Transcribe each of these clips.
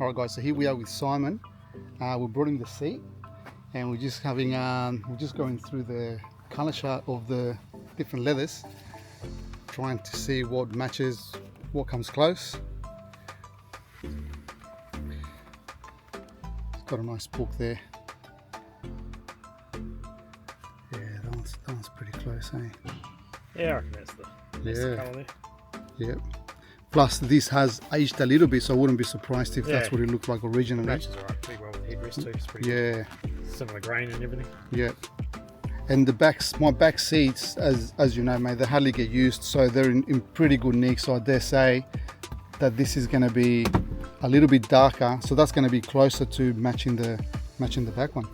Alright guys, so here we are with Simon. We brought him the seat and we're just having we're just going through the color chart of the different leathers, trying to see what matches, what comes close. It's got a nice book there. Yeah, that one's pretty close, eh? Yeah, I reckon that's the colour there. Yep. Plus this has aged a little bit, so I wouldn't be surprised if that's Yeah. what it looked like originally. Matches alright, pretty well with the headrest too. It's pretty Yeah. similar grain and everything. Yep. And the backs, my back seats, as you know, mate, they hardly get used, so they're in pretty good nick. So I dare say that this is going to be a little bit darker, so that's going to be closer to matching the back one.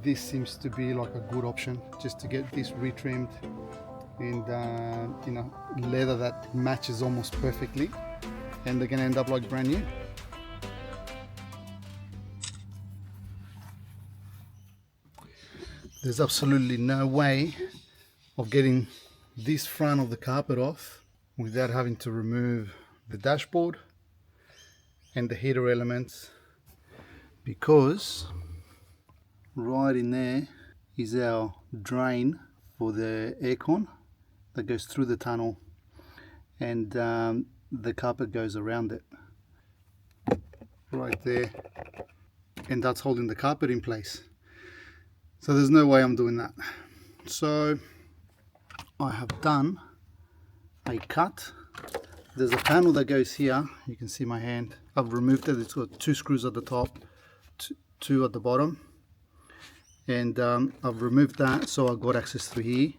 This seems to be like a good option, just to get this retrimmed and you know, leather that matches almost perfectly, and they're going to end up like brand new. There's absolutely no way of getting this front of the carpet off without having to remove the dashboard and the heater elements, because right in there is our drain for the aircon that goes through the tunnel, and the carpet goes around it right there, and that's holding the carpet in place. So there's no way I'm doing that. So I have done a cut. There's a panel that goes here. You can see my hand. I've removed it. It's got 2 screws at the top, 2 at the bottom. And I've removed that so I've got access through here.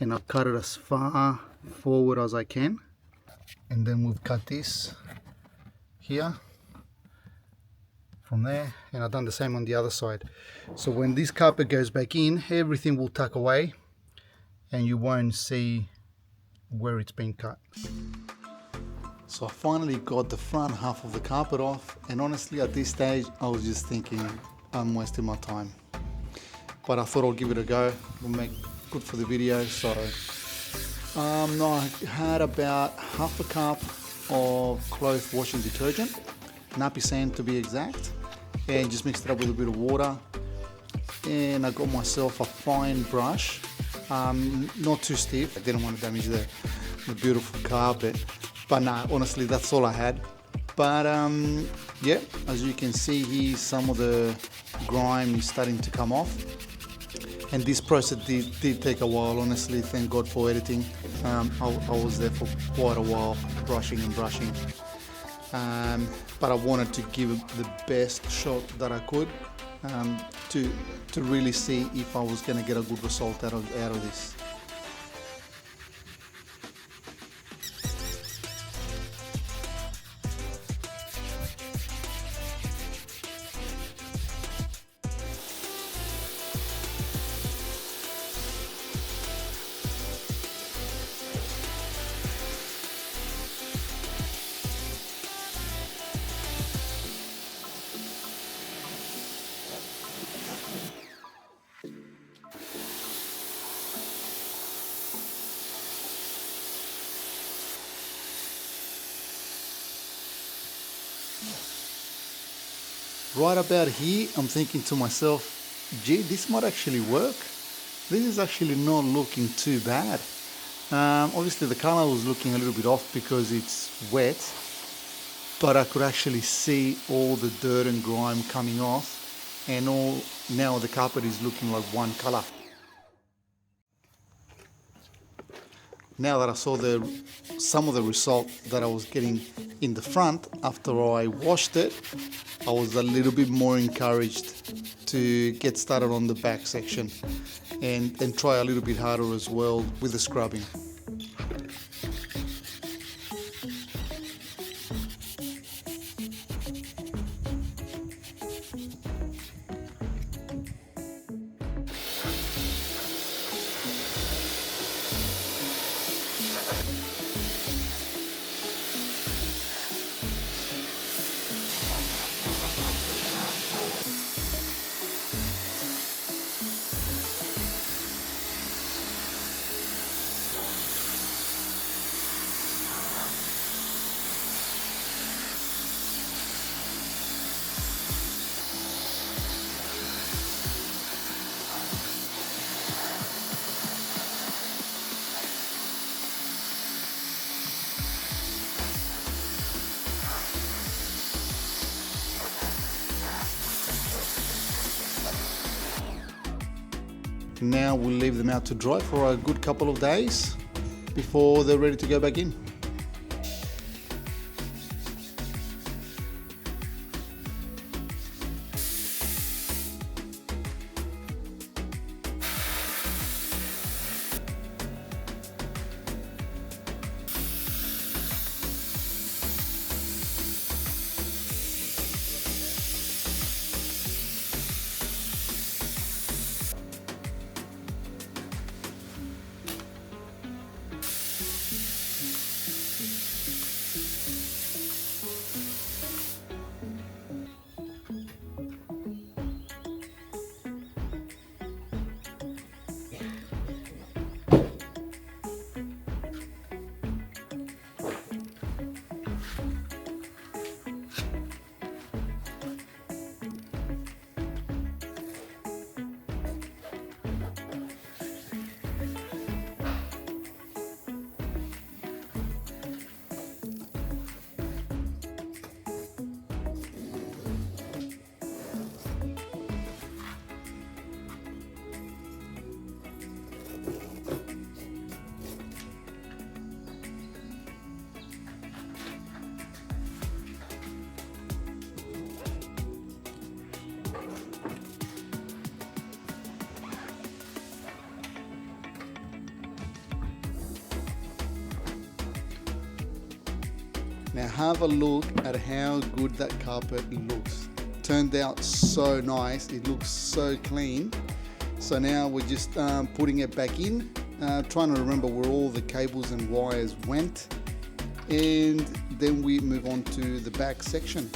And I've cut it as far forward as I can. And then we've cut this here from there, and I've done the same on the other side. So when this carpet goes back in, everything will tuck away and you won't see where it's been cut. So I finally got the front half of the carpet off, and honestly at this stage I was just thinking I'm wasting my time, but I thought I'll give it a go. It'll make good for the video. So I had about half a cup of cloth washing detergent, nappy sand to be exact, and just mixed it up with a bit of water. And I got myself a fine brush, not too stiff. I didn't want to damage the beautiful carpet, but nah, honestly that's all I had. But yeah, as you can see here, some of the grime is starting to come off, and this process did take a while, honestly. Thank God for editing. I was there for quite a while, brushing and brushing. But I wanted to give it the best shot that I could, to really see if I was going to get a good result out of this. Right about here, I'm thinking to myself, gee, this might actually work. This is actually not looking too bad. Obviously the color was looking a little bit off because it's wet, but I could actually see all the dirt and grime coming off, and now the carpet is looking like one color. Now that I saw some of the result that I was getting in the front after I washed it, I was a little bit more encouraged to get started on the back section and try a little bit harder as well with the scrubbing. Now we'll leave them out to dry for a good couple of days before they're ready to go back in. Now have a look at how good that carpet looks. Turned out so nice, it looks so clean. So now we're just putting it back in, trying to remember where all the cables and wires went, and then we move on to the back section.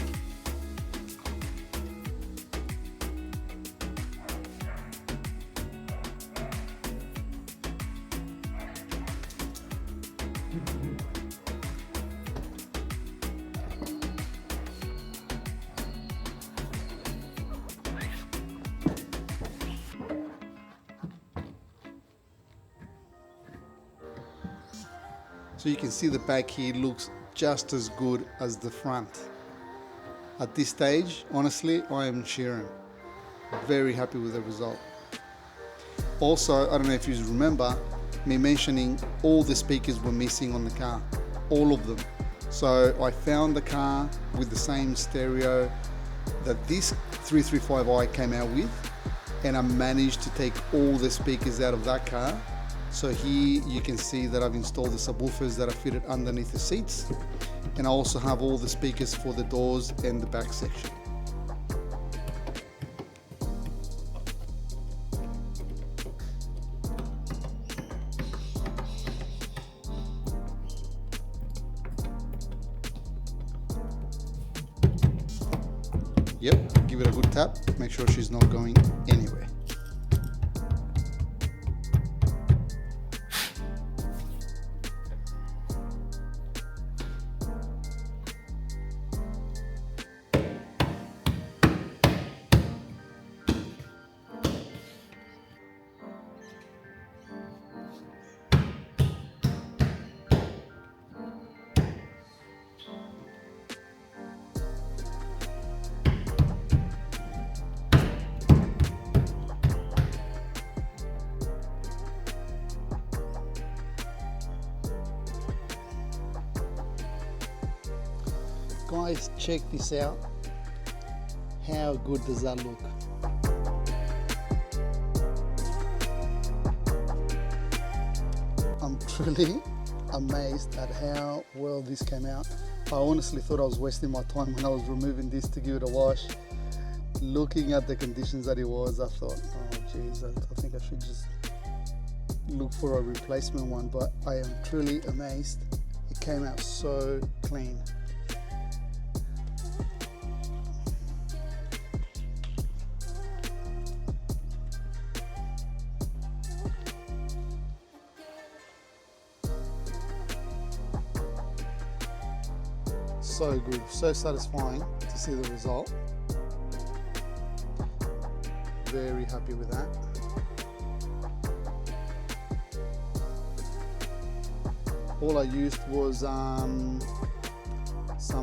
So you can see the back here looks just as good as the front. At this stage, honestly, I am cheering. Very happy with the result. Also, I don't know if you remember me mentioning all the speakers were missing on the car, all of them. So I found the car with the same stereo that this 335i came out with, and I managed to take all the speakers out of that car. So here you can see that I've installed the subwoofers that are fitted underneath the seats, and I also have all the speakers for the doors and the back section. Yep, give it a good tap, make sure she's not going anywhere. Guys, check this out. How good does that look? I'm truly amazed at how well this came out. I honestly thought I was wasting my time when I was removing this to give it a wash. Looking at the conditions that it was, I thought, oh geez, I think I should just look for a replacement one, but I am truly amazed. It came out so clean. So good, so satisfying to see the result. Very happy with that. All I used was some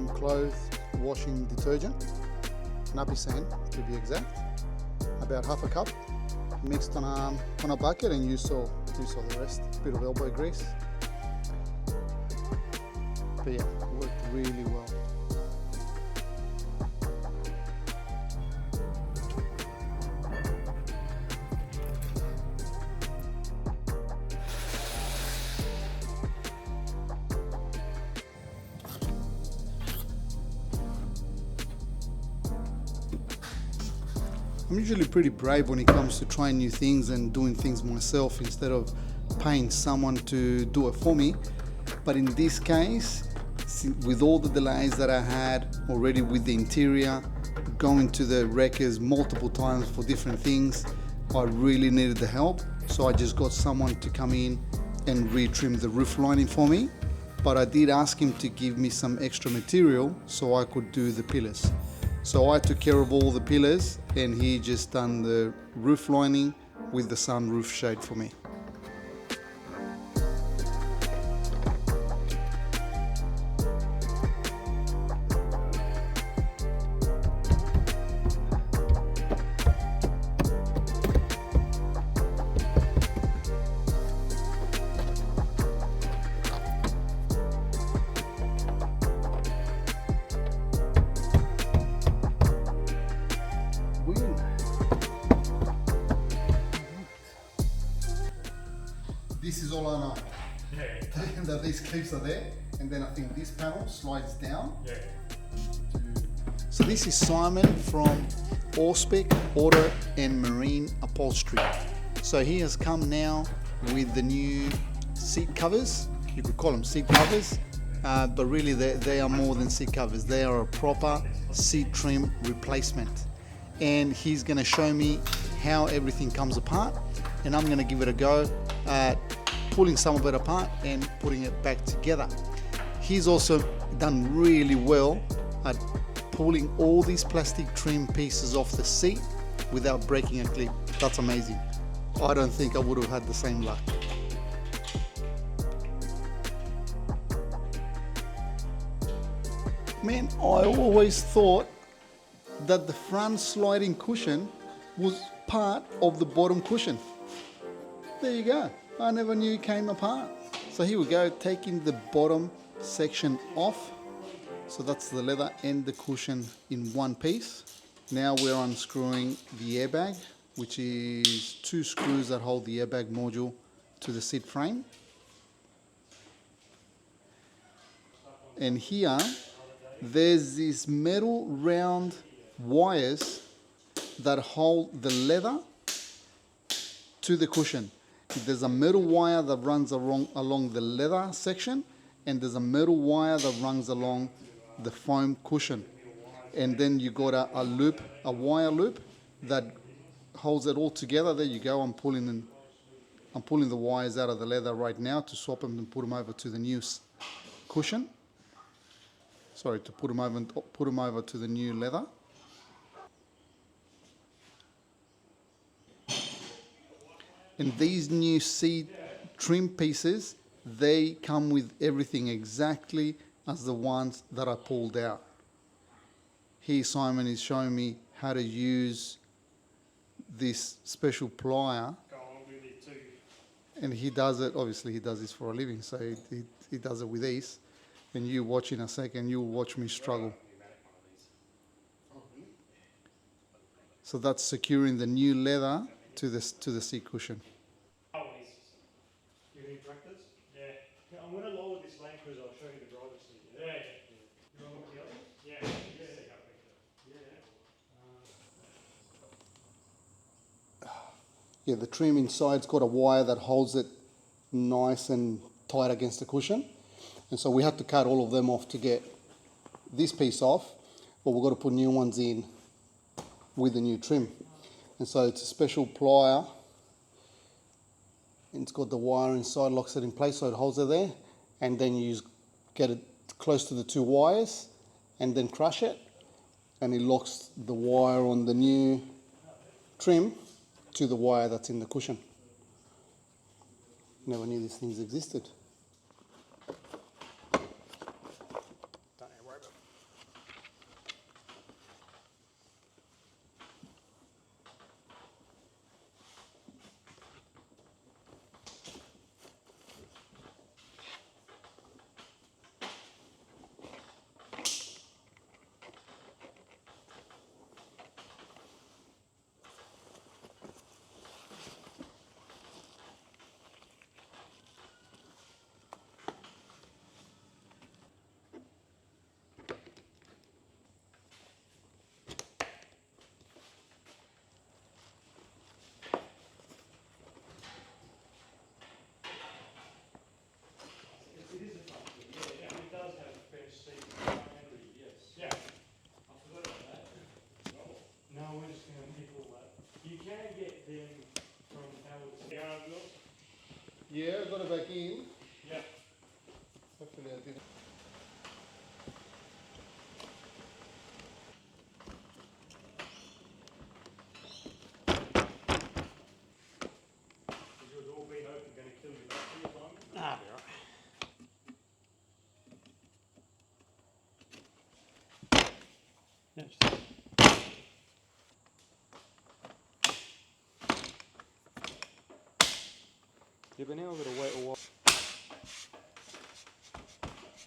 clothes washing detergent, nappy sand to be exact, about half a cup, mixed on a bucket, and you saw the rest. Bit of elbow grease. But yeah, worked really well. I'm usually pretty brave when it comes to trying new things and doing things myself instead of paying someone to do it for me. But in this case, with all the delays that I had already with the interior, going to the wreckers multiple times for different things, I really needed the help. So I just got someone to come in and re-trim the roof lining for me. But I did ask him to give me some extra material so I could do the pillars. So I took care of all the pillars, and he just done the roof lining with the sunroof shade for me. This is all I know. Yeah. That these clips are there, and then I think this panel slides down. Yeah. So this is Simon from Auspex Auto and Marine Upholstery. So he has come now with the new seat covers. You could call them seat covers, but really they are more than seat covers. They are a proper seat trim replacement. And he's going to show me how everything comes apart, and I'm going to give it a go at pulling some of it apart and putting it back together. He's also done really well at pulling all these plastic trim pieces off the seat without breaking a clip. That's amazing. I don't think I would have had the same luck. Man, I always thought that the front sliding cushion was part of the bottom cushion. There you go. I never knew it came apart. So here we go, taking the bottom section off. So that's the leather and the cushion in one piece. Now we're unscrewing the airbag, which is 2 screws that hold the airbag module to the seat frame. And here, there's these metal round wires that hold the leather to the cushion. There's a metal wire that runs along the leather section, and there's a metal wire that runs along the foam cushion. And then you got a loop, a wire loop that holds it all together. There you go. I'm pulling the wires out of the leather right now to swap them and put them over to the new cushion. Sorry, to put them over to the new leather. And these new seat trim pieces, they come with everything exactly as the ones that I pulled out. Here Simon is showing me how to use this special plier. And he does it, obviously he does this for a living, so he does it with ease. And you watch in a second, you'll watch me struggle. So that's securing the new leather to the seat cushion. Yeah, I'm going to lower this lane because I'll show you the driver's seat. Yeah. You want to look the others? Yeah. Yeah, the trim inside's got a wire that holds it nice and tight against the cushion. And so we had to cut all of them off to get this piece off, but we've got to put new ones in with the new trim. And so it's a special plier, and it's got the wire inside, locks it in place so it holds it there, and then you get it close to the 2 wires and then crush it, and it locks the wire on the new trim to the wire that's in the cushion. Never knew these things existed. Yeah, I got it back in. Yeah. Hopefully I didn't. Is your door being open going to kill your battery at the moment? Ah, be alright. Yeah, just yeah, but now I've got to wait a while.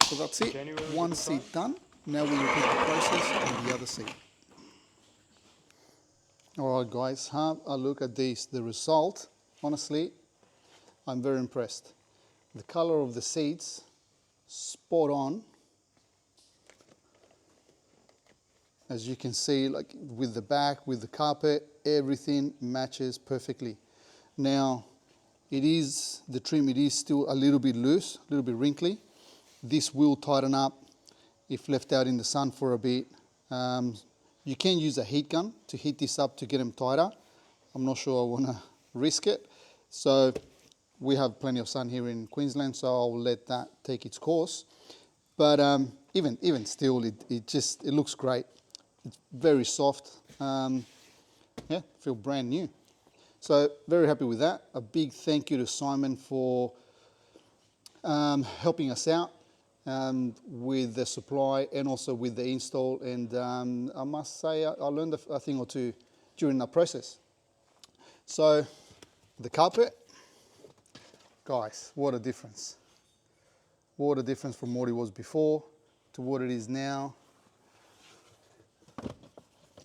So that's it. January, One seat done. Now we repeat the process on the other seat. Alright guys, have a look at this. The result, honestly, I'm very impressed. The color of the seats, spot on. As you can see, like with the back, with the carpet, everything matches perfectly. Now, the trim, it is still a little bit loose, a little bit wrinkly. This will tighten up if left out in the sun for a bit. You can use a heat gun to heat this up to get them tighter. I'm not sure I want to risk it. So we have plenty of sun here in Queensland, so I'll let that take its course. But even still, it looks great. It's very soft. Yeah, feel brand new. So very happy with that. A big thank you to Simon for helping us out with the supply and also with the install. And I must say I learned a thing or two during the process. So the carpet, guys, what a difference. What a difference from what it was before to what it is now.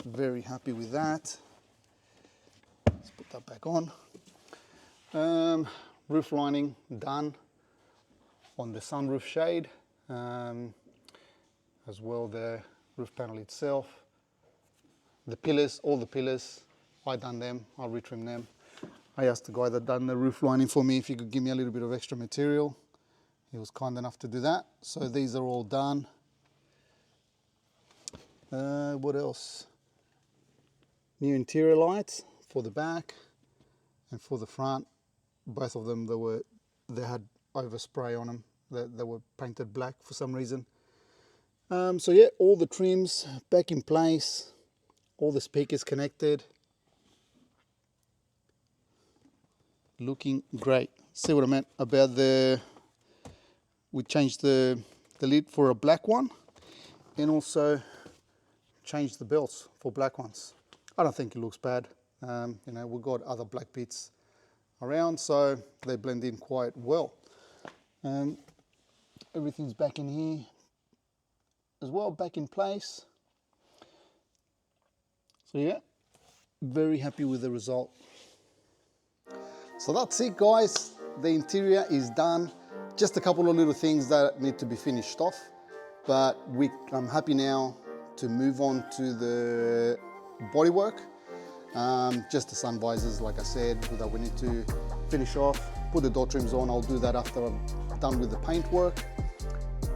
Very happy with that. Let's put that back on. Roof lining done on the sunroof shade, as well the roof panel itself. The pillars, all the pillars, I done them, I retrimmed them. I asked the guy that done the roof lining for me if he could give me a little bit of extra material. He was kind enough to do that. So these are all done. What else? New interior lights for the back and for the front. Both of them, they had overspray on them. They were painted black for some reason. So yeah, all the trims back in place, all the speakers connected. Looking great. See what I meant about we changed the lid for a black one and also changed the belts for black ones. I don't think it looks bad. You know, we've got other black bits around, so they blend in quite well. Everything's back in here as well, back in place. So yeah, very happy with the result. So that's it guys, the interior is done. Just a couple of little things that need to be finished off, but I'm happy now to move on to the bodywork. Just the sun visors, like I said, that we need to finish off. Put the door trims on, I'll do that after I'm done with the paint work.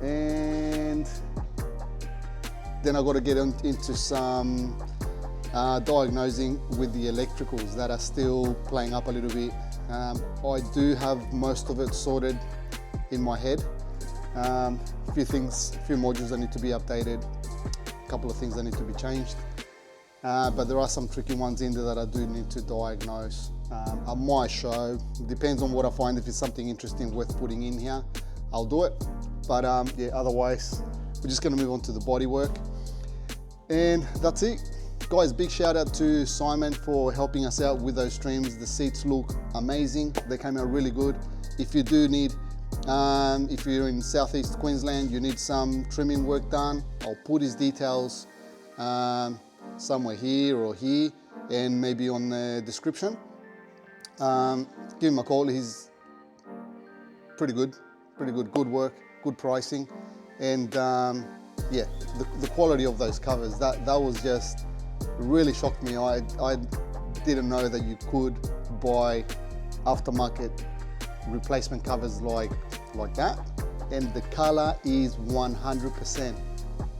And then I've got to get into some diagnosing with the electricals that are still playing up a little bit. I do have most of it sorted in my head. A few modules that need to be updated, a couple of things that need to be changed. But there are some tricky ones in there that I do need to diagnose. I might show, depends on what I find. If it's something interesting worth putting in here, I'll do it. But yeah, otherwise, we're just gonna move on to the bodywork. And that's it. Guys, big shout out to Simon for helping us out with those trims. The seats look amazing. They came out really good. If you do need, if you're in Southeast Queensland, you need some trimming work done, I'll put his details somewhere here or here and maybe on the description. Give him a call. He's pretty good, good work, good pricing. And yeah, the quality of those covers, that was just really shocked me. I didn't know that you could buy aftermarket replacement covers like that. And the color is 100%.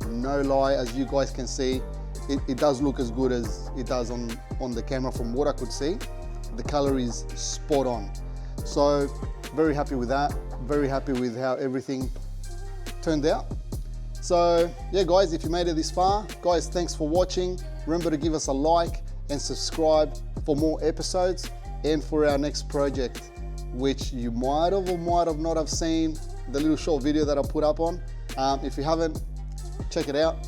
No lie, as you guys can see, it does look as good as it does on the camera from what I could see. The color is spot on. So very happy with that. Very happy with how everything turned out. So yeah guys, if you made it this far, guys, thanks for watching. Remember to give us a like and subscribe for more episodes and for our next project, which you might have or might have not have seen the little short video that I put up on. If you haven't, check it out.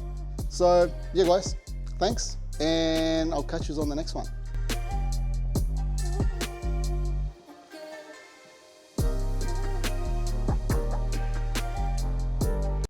So yeah guys, thanks, and I'll catch you on the next one.